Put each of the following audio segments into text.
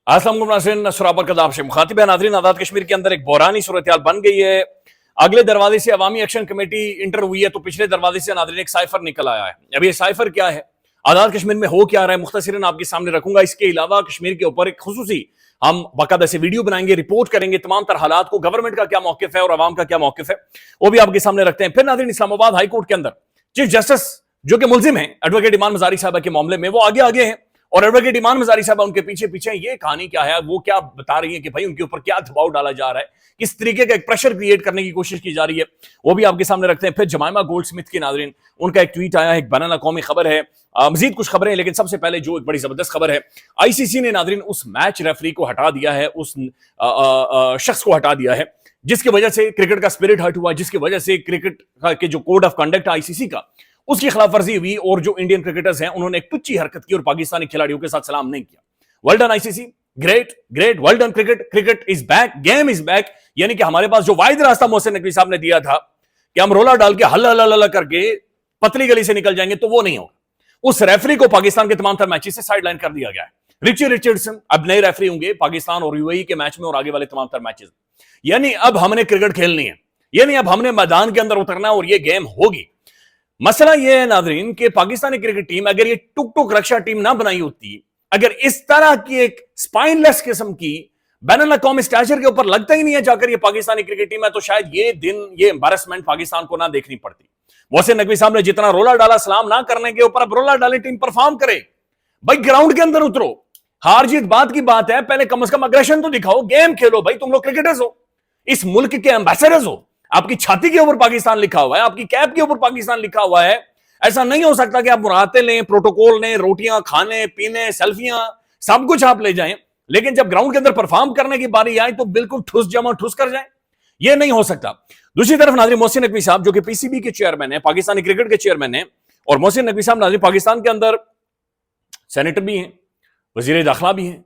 अस्सलाम नाज़रीन, सराबर कदाब से मुखातिब है। नाज़रीन, आज़ाद कश्मीर के अंदर एक बहरानी सूरत-ए-हाल बन गई है। अगले दरवाजे से अवामी एक्शन कमेटी इंटर हुई है तो पिछले दरवाजे से नाज़रीन एक साइफर निकल आया है। अब ये साइफर क्या है, आज़ाद कश्मीर में हो क्या रहा है, मुख्तसरन आपके सामने रखूंगा। इसके अलावा कश्मीर के ऊपर एक खुसूसी हम बाकायदा से वीडियो बनाएंगे, रिपोर्ट करेंगे तमाम तरह हालात को, गवर्नमेंट का क्या मौकिफ है और अवाम का क्या मौकिफ है वो भी आपके सामने रखते हैं। फिर नाज़रीन, इस्लामाबाद हाई कोर्ट के अंदर चीफ जस्टिस जो कि मुलजिम है एडवोकेट ईमान मजारी साहबा के मामले में, वो आगे आगे हैं और एडवोकेट ईमान मजारी साहबा उनके पीछे पीछे। ये कहानी क्या है, वो क्या बता रही है कि भाई उनके ऊपर क्या दबाव डाला जा रहा है, किस तरीके का एक प्रेशर क्रिएट करने की कोशिश की जा रही है, वो भी आपके सामने रखते हैं। फिर जमाइमा गोल्ड स्मिथ की नाज़रीन उनका एक ट्वीट आया है, एक बैनुल अक़वामी खबर है, मजीद कुछ खबरें, लेकिन सबसे पहले जो एक बड़ी जबरदस्त खबर है, आईसीसी ने नाज़रीन उस मैच रेफरी को हटा दिया है, उस शख्स को हटा दिया है जिसकी वजह से क्रिकेट का स्पिरिट हर्ट हुआ, जिसकी वजह से क्रिकेट के जो कोड ऑफ कंडक्ट है आईसीसी का, उसकी खिलाफ वर्जी हुई और जो इंडियन क्रिकेटर्स हैं उन्होंने एक टुच्ची हरकत की और पाकिस्तानी खिलाड़ियों के साथ सलाम नहीं किया। Well done ICC, great great, well done cricket, cricket is back, game is back. यानी कि हमारे पास जो वाहिद रास्ता मोहसिन नकवी साहब ने दिया था कि हम रोला डाल के हल्ला हल्ला हल्ला करके पतली गली से निकल जाएंगे, तो वो नहीं होगा। उस रेफरी को पाकिस्तान के तमाम तर मैचेस से साइड लाइन कर दिया गया है। रिची रिचर्डसन अब नए रेफरी होंगे पाकिस्तान और यूएई के मैच में और आगे वाले तमाम तर मैचेस। यानी अब हमने क्रिकेट खेलनी है, यानी अब हमने मैदान के अंदर उतरना है और ये गेम होगी। मसला यह है नाज़रीन कि पाकिस्तानी क्रिकेट टीम अगर ये टुक टुक रक्षा टीम ना बनाई होती, अगर इस तरह की एक स्पाइनलेस किस्म की बैनुल अक़वामी स्टैचर के ऊपर लगता ही नहीं है जाकर ये पाकिस्तानी क्रिकेट टीम है, तो शायद ये दिन, ये एम्बैरेसमेंट पाकिस्तान को ना देखनी पड़ती। मोहसिन नकवी साहब ने जितना रोला डाला सलाम ना करने के ऊपर, अब रोला डाले टीम परफॉर्म करे। भाई ग्राउंड के अंदर उतरो, हार जीत बात की बात है, पहले कम से कम अग्रेशन तो दिखाओ, गेम खेलो। भाई तुम लोग क्रिकेटर्स हो, इस मुल्क के एम्बेसडर्स हो, आपकी छाती के ऊपर पाकिस्तान लिखा हुआ है, आपकी कैप के ऊपर पाकिस्तान लिखा हुआ है। ऐसा नहीं हो सकता कि आप मुराते लें, प्रोटोकॉल लें, रोटियां खाने पीने, सेल्फियां, सब कुछ आप ले जाएं, लेकिन जब ग्राउंड के अंदर परफॉर्म करने की बारी आए तो बिल्कुल ठुस जमा ठुस कर जाए। ये नहीं हो सकता। दूसरी तरफ नाज़रीन मोहसिन नकवी साहब जो कि पीसीबी के चेयरमैन है, पाकिस्तानी क्रिकेट के चेयरमैन है, और मोहसिन नकवी साहब नाज़रीन पाकिस्तान के अंदर सेनेटर भी हैं, वजीर दाखिला भी हैं,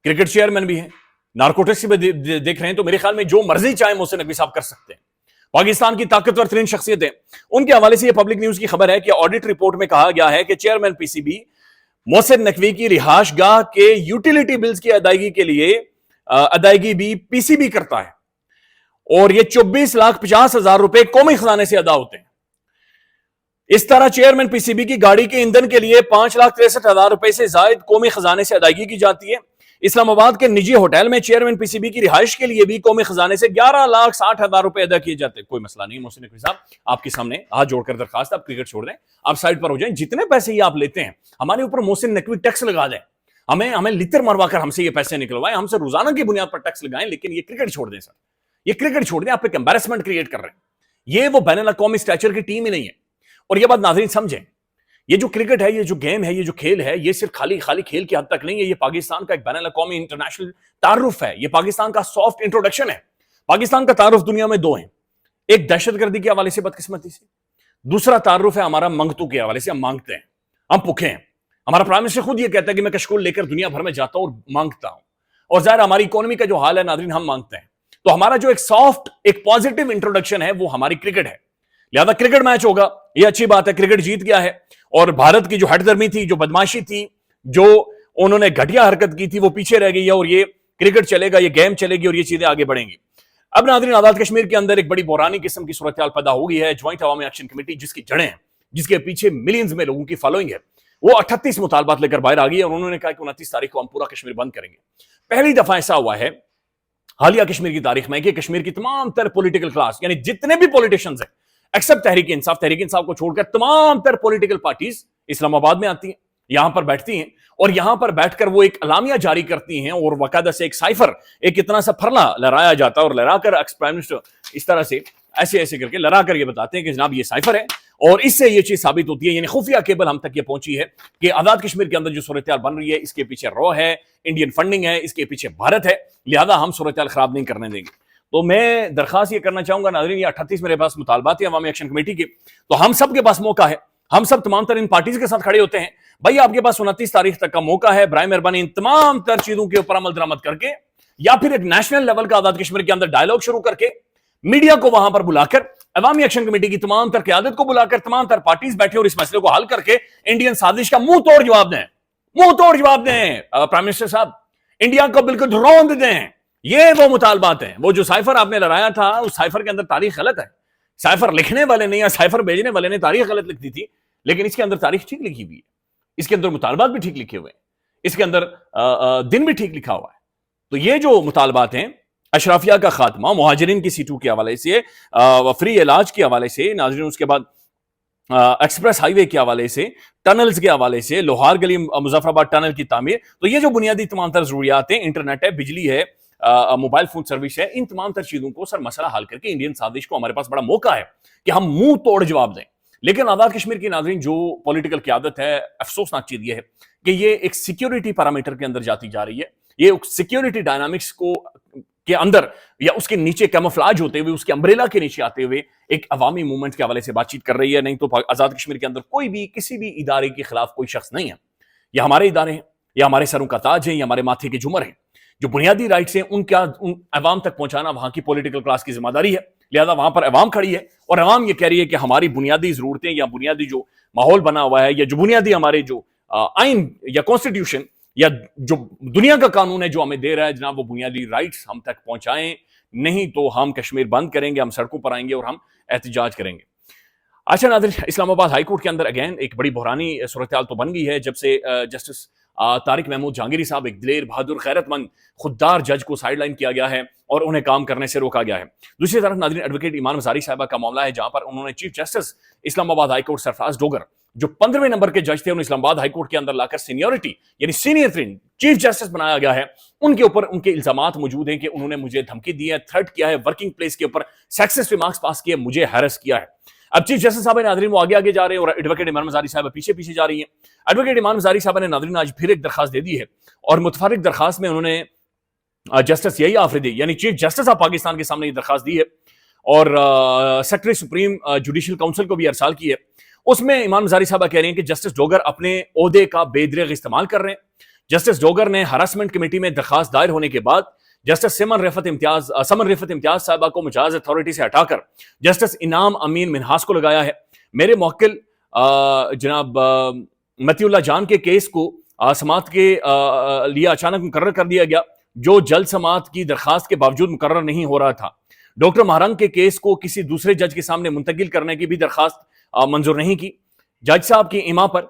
क्रिकेट चेयरमैन भी हैं, नारकोटिक्स भी देख रहे हैं, तो मेरे ख्याल में जो मर्जी चाहे मोहसिन नकवी साहब कर सकते हैं। पाकिस्तान की ताकतवर तरीन शख्सियत है। उनके हवाले से यह पब्लिक न्यूज की खबर है कि ऑडिट रिपोर्ट में कहा गया है कि चेयरमैन पीसीबी मोहसिन नकवी की रिहाइश गाह के यूटिलिटी बिल्स की अदायगी के लिए अदायगी भी पीसीबी करता है और ये 24,50,000 रुपए कौमी खजाने से अदा होते हैं। इस तरह चेयरमैन पीसीबी की गाड़ी के ईंधन के लिए 5,63,000 रुपए से ज्यादा कौमी खजाने से अदायगी की जाती है। इस्लामाबाद के निजी होटल में चेयरमैन पीसीबी की रिहाइश के लिए भी कौमी खजाने से 11,60,000 रुपए अदा किए जाते हैं। कोई मसला नहीं मोहसिन नकवी साहब, आपके सामने हाथ जोड़कर दरखास्त, आप क्रिकेट छोड़ दें, आप साइड पर हो जाएं। जितने पैसे ये आप लेते हैं हमारे ऊपर मोहसिन नकवी टैक्स लगा दें, हमें लितर मरवाकर हमसे ये पैसे निकलवाएं, हमसे रोजाना की बुनियाद पर टैक्स लगाएं, लेकिन ये क्रिकेट छोड़ दें सर, ये क्रिकेट छोड़ दें। आप एक एम्बैरेसमेंट क्रिएट कर रहे हैं। ये वो बैनुल अक़वामी स्टैचर की टीम ही नहीं है। और ये बात नाज़रीन समझें, ये जो क्रिकेट है, ये जो गेम है, ये जो खेल है, ये सिर्फ खाली खेल की हद तक नहीं है। ये पाकिस्तान का एक बैनुल अक़वामी इंटरनेशनल तारुफ है, ये पाकिस्तान का सॉफ्ट इंट्रोडक्शन है। पाकिस्तान का तारुफ दुनिया में दो है, एक दहशतगर्दी के हवाले से बदकिस्मती से, दूसरा तारुफ है हमारा मंगतू के हवाले से। हम मांगते हैं, हम भूखे हैं। हमारा प्राइम मिनिस्टर खुद ये कहता है कि मैं कशकोल लेकर दुनिया भर में जाता हूं और मांगता हूं, और जाहिर हमारी इकोनॉमी का जो हाल है नाज़रीन, हम मांगते हैं। तो हमारा जो एक सॉफ्ट, एक पॉजिटिव इंट्रोडक्शन है वो हमारी क्रिकेट है। लिहाजा क्रिकेट मैच होगा, ये अच्छी बात है, क्रिकेट जीत गया है और भारत की जो हटदर्मी थी, जो बदमाशी थी, जो उन्होंने घटिया हरकत की थी, वो पीछे रह गई है और ये क्रिकेट चलेगा, ये गेम चलेगी और ये चीजें आगे बढ़ेंगी। अब नाज़रीन आज़ाद कश्मीर के अंदर एक बड़ी बहरानी किस्म की सूरत-ए-हाल पैदा हो गई है। ज्वाइंट अवामी एक्शन कमेटी जिसकी जड़ें हैं, जिसके पीछे मिलियंस में लोगों की फॉलोइंग है, वो 38 मुतालबात लेकर बाहर आ गई है और उन्होंने कहा कि 29 तारीख को हम पूरा कश्मीर बंद करेंगे। पहली दफा ऐसा हुआ है हालिया कश्मीर की तारीख में कि कश्मीर की तमाम तर पॉलिटिकल क्लास, यानी जितने भी पॉलिटिशियंस हैं एक्सेप्ट तहरीक इंसाफ को छोड़कर तमाम तर पॉलिटिकल पार्टीज इस्लामाबाद में आती हैं, यहां पर बैठती हैं और यहां पर बैठकर वो एक अलामिया जारी करती हैं और बाकायदा से एक साइफर, एक इतना सा फरला लहराया जाता है और लहराकर एक्स प्राइम मिनिस्टर इस तरह से ऐसे ऐसे करके लहरा कर ये बताते हैं कि जनाब ये साइफर है, और इससे ये चीज साबित होती है, यानी खुफिया केबल हम तक ये पहुंची है कि आजाद कश्मीर के अंदर जो सूरत-ए-हाल बन रही है इसके पीछे रॉ है, इंडियन फंडिंग है, इसके पीछे भारत है, लिहाजा हम सूरत-ए-हाल खराब नहीं करने देंगे। तो मैं दरखास्त ये करना चाहूंगा नाज़रीन, ये 38 मेरे पास मुतालबात है अवामी एक्शन कमेटी के, तो हम सब के पास मौका है, हम सब तमाम तर इन पार्टीज के साथ खड़े होते हैं। भाई आपके पास 29 तारीख तक का मौका है, बराए मेहरबानी इन तमाम तर चीजों के ऊपर अमल दरामद करके या फिर एक नेशनल लेवल का आजाद कश्मीर के अंदर डायलॉग शुरू करके मीडिया को वहां पर बुलाकर, अवामी एक्शन कमेटी की तमाम तर क़यादत को बुलाकर, तमाम तर पार्टीज बैठे और इस मसले को हल करके इंडियन साजिश का मुंह तोड़ जवाब दें, मुंह तोड़ जवाब दें। प्राइम मिनिस्टर साहब, इंडिया को बिल्कुल रौंद दें। ये वो मुतालबात हैं। वो जो साइफर आपने लड़ाया था, उस साइफर के अंदर तारीख गलत है। साइफर लिखने वाले ने या साइफर भेजने वाले ने तारीख गलत लिख दी थी, लेकिन इसके अंदर तारीख ठीक लिखी हुई है, इसके अंदर मुतालबात भी ठीक लिखे हुए हैं, इसके अंदर दिन भी ठीक लिखा हुआ है। तो ये जो मुतालबात हैं, अशराफिया का खात्मा, मुहाजिरीन की सीटों के हवाले से, फ्री इलाज के हवाले से, नाज़रीन उसके बाद एक्सप्रेस हाईवे के हवाले से, टनल्स के हवाले से, लोहार गली मुजफ्फराबाद टनल की तामीर, तो ये जो बुनियादी तमाम तर जरूरियात हैं, इंटरनेट है, बिजली है, मोबाइल फोन सर्विस है, इन तमाम तर चीजों को सर मसला हल करके इंडियन साजिश को हमारे पास बड़ा मौका है कि हम मुंह तोड़ जवाब दें। लेकिन आजाद कश्मीर की नाज़रीन जो पॉलिटिकल क़यादत है, अफसोसनाक चीज ये है कि ये एक सिक्योरिटी पैरामीटर के अंदर जाती जा रही है। ये सिक्योरिटी डायनामिक्स को के अंदर या उसके नीचे कैमोफ्लाज होते हुए, उसके अम्ब्रेला के नीचे आते हुए एक अवामी मूवमेंट के हवाले से बातचीत कर रही है। नहीं तो आजाद कश्मीर के अंदर कोई भी किसी भी इदारे के खिलाफ कोई शख्स नहीं है। ये हमारे इदारे हैं, ये हमारे सरों का ताज है, ये हमारे माथे के झूमर हैं। जो बुनियादी राइट्स हैं उन अवाम तक पहुंचाना वहां की पॉलिटिकल क्लास की जिम्मेदारी है। लिहाजा वहां पर अवाम खड़ी है और अवाम ये कह रही है कि हमारी बुनियादी जरूरतें या बुनियादी जो माहौल बना हुआ है या जो बुनियादी हमारे जो आइन या कॉन्स्टिट्यूशन या जो दुनिया का कानून है जो हमें दे रहा है, जनाब वो बुनियादी राइट्स हम तक पहुंचाएं, नहीं तो हम कश्मीर बंद करेंगे, हम सड़कों पर आएंगे और हम एहतजाज करेंगे। अच्छा नाज़रीन, इस्लामाबाद हाई कोर्ट के अंदर अगेन एक बड़ी बहरानी सूरत हाल तो बन गई है जब से जस्टिस तारिक महमूद जहांगीरी साहब, एक दिलेर, बहादुर, गैरतमंद, खुददार जज को साइडलाइन किया गया है और उन्हें काम करने से रोका गया है। दूसरी तरफ नाज़रीन एडवोकेट ईमान मज़ारी साहबा का मामला है, जहां पर उन्होंने chief justice Islamabad high court Sarfaraz Dogar, जो 15वें नंबर के जज थे, उन्हें इस्लामाबाद हाई कोर्ट के अंदर लाकर सीनियरिटी यानी सीनियर चीफ जस्टिस बनाया गया है। उनके ऊपर उनके इल्जामात मौजूद हैं कि उन्होंने मुझे धमकी दी है, थ्रेट किया है, वर्किंग प्लेस के ऊपर सेक्सिस्ट रिमार्क्स पास किए, मुझे हैरेस किया है। अब चीफ जस्टिस साहब नाज़रीन वो आगे आगे जा रहे हैं और एडवोकेट ईमान मज़ारी साहब पीछे पीछे जा रही हैं। एडवोकेट ईमान मज़ारी साहब ने नाज़रीन आज फिर एक दरखास्त दे दी है और मुतफर्रिक दरखास्त में उन्होंने जस्टिस यही आफरीदी यानी चीफ जस्टिस ऑफ पाकिस्तान के सामने ये दरखास्त दी है और सेक्रेटरी सुप्रीम जुडिशल काउंसिल को भी अरसाल की है। उसमें ईमान मज़ारी साहब कह रहे हैं कि जस्टिस डोगर अपने ओहदे का बेदरेग इस्तेमाल कर रहे हैं। जस्टिस डोगर ने हरासमेंट कमेटी में दरखास्त दायर होने के बाद जस्टिस समन रिफत इम्तियाज साहबा को मुजाज अथॉरिटी से हटाकर जस्टिस इनाम अमीन मिनहास को लगाया है। मेरे मौक्किल जनाब मतीउल्लाह जान के केस को समात के लिए अचानक मुकर्रर कर दिया गया, जो जल्द समात की दरखास्त के बावजूद मुकर्रर नहीं हो रहा था। डॉक्टर महारंग के केस को किसी दूसरे जज के सामने मुंतकिल करने की भी दरखास्त मंजूर नहीं की। जज साहब की इमा पर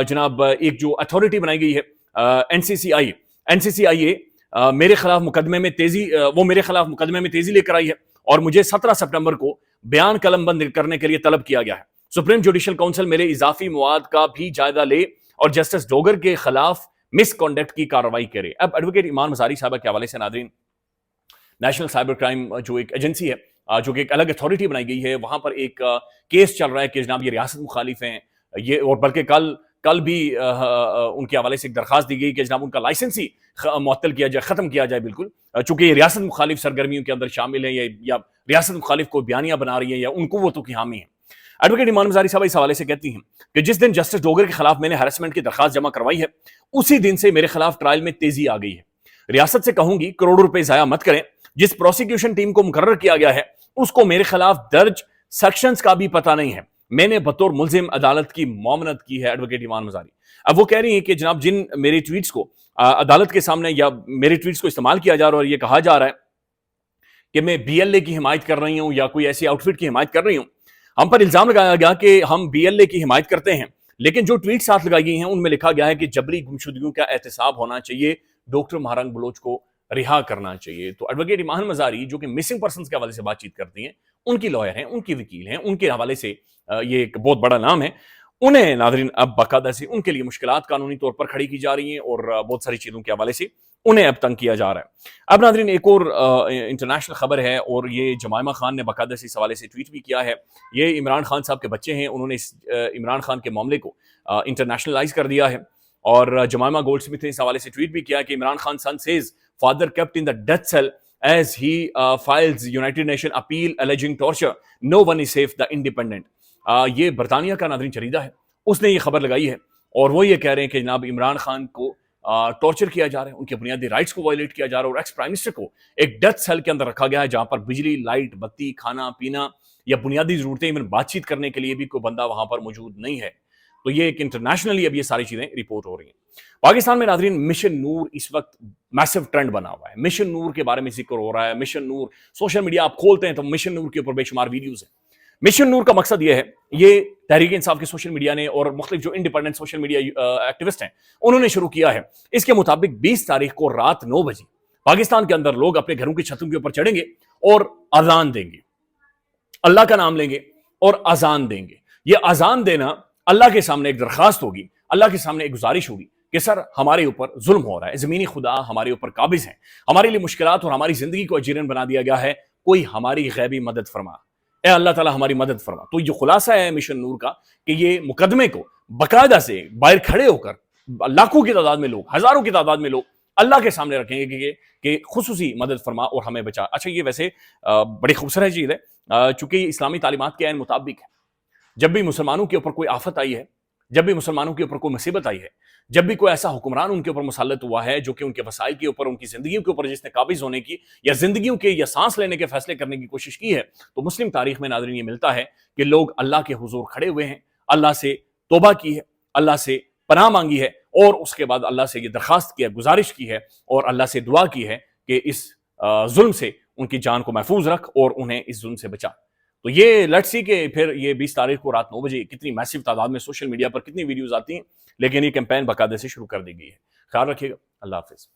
जनाब एक जो अथॉरिटी बनाई गई है एनसीसीआईए मेरे खिलाफ मुकदमे में तेजी लेकर आई है और मुझे 17 सितंबर को बयान कलमबंद करने के लिए तलब किया गया है। सुप्रीम जुडिशल काउंसिल मेरे इजाफी मवाद का भी जायजा ले और जस्टिस डोगर के खिलाफ मिसकॉन्डक्ट की कार्रवाई करे। अब एडवोकेट ईमान मज़ारी साहब के हवाले से नाज़रीन नेशनल साइबर क्राइम जो एक एजेंसी है, जो कि एक अलग अथॉरिटी बनाई गई है, वहां पर एक केस चल रहा है कि जनाब ये रियासत मुखालिफ हैं ये, और बल्कि कल भी उनके हवाले से एक दरखास्त दी गई कि जनाब उनका लाइसेंस ही मुअत्तल किया जाए, खत्म किया जाए बिल्कुल, चूंकि ये रियासत मुखालिफ सरगर्मियों के अंदर शामिल है या रियासत मुखालिफ को बयानियां बना रही है या उनको वो तो की हामी है। एडवोकेट ईमान मज़ारी साहब इस हवाले से कहती हैं कि जिस दिन जस्टिस डोगर के खिलाफ मैंने हैरेसमेंट की दरखास्त जमा करवाई है, उसी दिन से मेरे खिलाफ ट्रायल में तेजी आ गई है। रियासत से कहूंगी करोड़ों रुपए जाया मत करें। जिस प्रोसिक्यूशन टीम को मुकर्रर किया गया है उसको मेरे खिलाफ दर्ज सेक्शंस का भी पता नहीं है। मैंने बतौर मुल्जिम अदालत की मोमनत की है। एडवोकेट ईमान मज़ारी अब वो कह रही हैं कि जनाब जिन मेरे ट्वीट्स को अदालत के सामने या मेरे ट्वीट्स को इस्तेमाल किया जा रहा है और ये कहा जा रहा है कि मैं बीएलए की हिमायत कर रही हूं या कोई ऐसी आउटफिट की हिमायत कर रही हूं, हम पर इल्जाम लगाया गया कि हम बीएलए की हिमायत करते हैं, लेकिन जो ट्वीट साथ लगाई गई हैं उनमें लिखा गया है कि जबरी गुमशुदगियों का एहतसाब होना चाहिए, डॉक्टर महारंग बलोच को रिहा करना चाहिए। तो एडवोकेट ईमान मज़ारी जो कि मिसिंग पर्संस के हवाले से बातचीत करती हैं, उनकी लॉयर हैं, उनकी वकील हैं, उनके हवाले से ये एक बहुत बड़ा नाम है, उन्हें नाज़रीन अब बाकायदा से उनके लिए मुश्किलात कानूनी तौर पर खड़ी की जा रही हैं और बहुत सारी चीज़ों के हवाले से उन्हें अब तंग किया जा रहा है। अब नाज़रीन एक और इंटरनेशनल खबर है और ये जमाइमा खान ने बाकायदा से इस हवाले से ट्वीट भी किया है। ये इमरान खान साहब के बच्चे हैं, उन्होंने इस इमरान खान के मामले को इंटरनेशनलाइज कर दिया है और जमाइमा गोल्डस्मिथ ने इस हवाले से ट्वीट भी किया कि Imran Khan son says father kept in the death cell as he files United Nation appeal alleging torture, no one is safe, the Independent। ये बरतानिया का नाज़रीन जरीदा है, उसने ये खबर लगाई है और वो ये कह रहे हैं कि जनाब इमरान खान को टॉर्चर किया जा रहा है, उनके बुनियादी राइट्स को वायलेट किया जा रहा है और एक्स प्राइम मिनिस्टर को एक डेथ सेल के अंदर रखा गया है, जहां पर बिजली, लाइट, बत्ती, खाना पीना या बुनियादी जरूरतें, इवन बातचीत करने के लिए भी कोई बंदा वहां पर मौजूद नहीं है। تو یہ ایک انٹرنیشنلی اب یہ ساری چیزیں رپورٹ ہو رہی ہیں۔ پاکستان میں ناظرین مشن نور اس وقت میسو ٹرینڈ بنا ہوا ہے، مشن نور کے بارے میں ذکر ہو رہا ہے، مشن نور سوشل میڈیا آپ کھولتے ہیں تو مشن نور کے اوپر بے شمار ویڈیوز ہیں۔ مشن نور کا مقصد یہ ہے، یہ تحریک انصاف کے سوشل میڈیا نے اور مختلف جو انڈیپینڈنٹ سوشل میڈیا ایکٹیوسٹ ہیں انہوں نے شروع کیا ہے۔ اس کے مطابق 20 تاریخ کو رات 9 بجے پاکستان کے اندر لوگ اپنے گھروں کی چھتوں کے اوپر چڑھیں گے اور اذان دیں گے، اللہ کا نام لیں گے اور اذان دیں گے۔ یہ اذان دینا اللہ کے سامنے ایک درخواست ہوگی، اللہ کے سامنے ایک گزارش ہوگی کہ سر ہمارے اوپر ظلم ہو رہا ہے، زمینی خدا ہمارے اوپر قابض ہیں، ہمارے لیے مشکلات اور ہماری زندگی کو اجیرن بنا دیا گیا ہے، کوئی ہماری غیبی مدد فرما، اے اللہ تعالیٰ ہماری مدد فرما۔ تو جو خلاصہ ہے مشن نور کا کہ یہ مقدمے کو باقاعدہ سے باہر کھڑے ہو کر لاکھوں کی تعداد میں لوگ، ہزاروں کی تعداد میں لوگ اللہ کے سامنے رکھیں گے کہ خصوصی مدد فرما اور ہمیں بچا۔ اچھا یہ ویسے بڑی خوبصورت چیز ہے، چونکہ یہ اسلامی تعلیمات کے عین مطابق ہے۔ جب بھی مسلمانوں کے اوپر کوئی آفت آئی ہے، جب بھی مسلمانوں کے اوپر کوئی مصیبت آئی ہے، جب بھی کوئی ایسا حکمران ان کے اوپر مسلط ہوا ہے جو کہ ان کے وسائل کے اوپر، ان کی زندگیوں کے اوپر جس نے قابض ہونے کی یا زندگیوں کے یا سانس لینے کے فیصلے کرنے کی کوشش کی ہے، تو مسلم تاریخ میں ناظرین یہ ملتا ہے کہ لوگ اللہ کے حضور کھڑے ہوئے ہیں، اللہ سے توبہ کی ہے، اللہ سے پناہ مانگی ہے اور اس کے بعد اللہ سے یہ درخواست کی ہے، گزارش کی ہے اور اللہ سے دعا کی ہے کہ اس ظلم سے ان کی جان کو محفوظ رکھ اور انہیں اس ظلم سے بچا۔ تو یہ لیٹس سی کہ پھر یہ 20 تاریخ کو رات 9 بجے کتنی میسو تعداد میں سوشل میڈیا پر کتنی ویڈیوز آتی ہیں، لیکن یہ کیمپین باقاعدہ سے شروع کر دی گئی ہے۔ خیال رکھیے گا، اللہ حافظ۔